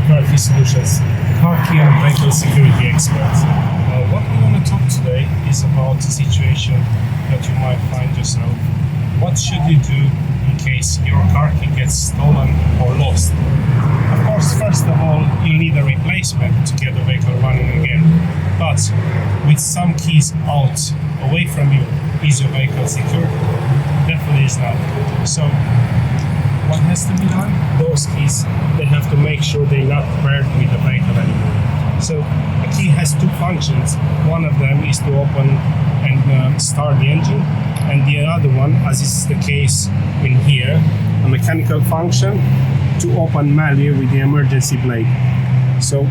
Car Key Solutions, car key and vehicle security expert. What we want to talk today is about the situation that you might find yourself. What should you do in case your car key gets stolen or lost? Of course, first of all, you need a replacement to get the vehicle running again. But with some keys out away from you, is your vehicle secure? Definitely is not. So what has to be done? Those keys, they have to make sure they're not paired with the vehicle anymore. So a key has two functions. One of them is to open and start the engine, and the other one, as is the case in here, a mechanical function to open manually with the emergency brake. So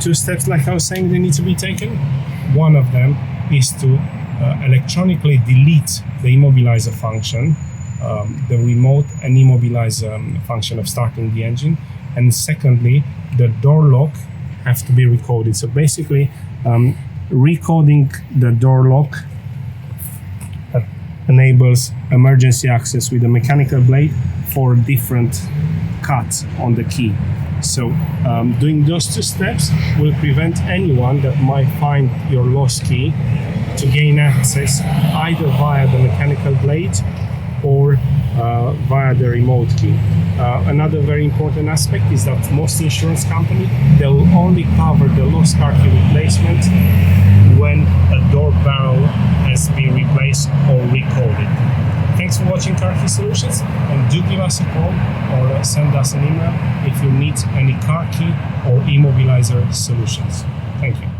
two steps, like I was saying, they need to be taken. One of them is to electronically delete the immobiliser function, the remote and immobilize function of starting the engine, and secondly, the door lock have to be recoded. So basically, recoding the door lock enables emergency access with a mechanical blade for different cuts on the key. So doing those two steps will prevent anyone that might find your lost key to gain access either via the mechanical blade or via the remote key. Another very important aspect is that most insurance companies, they will only cover the lost car key replacement when a door barrel has been replaced or recoded. Thanks for watching Car Key Solutions, and do give us a call or send us an email if you need any car key or immobiliser solutions. Thank you.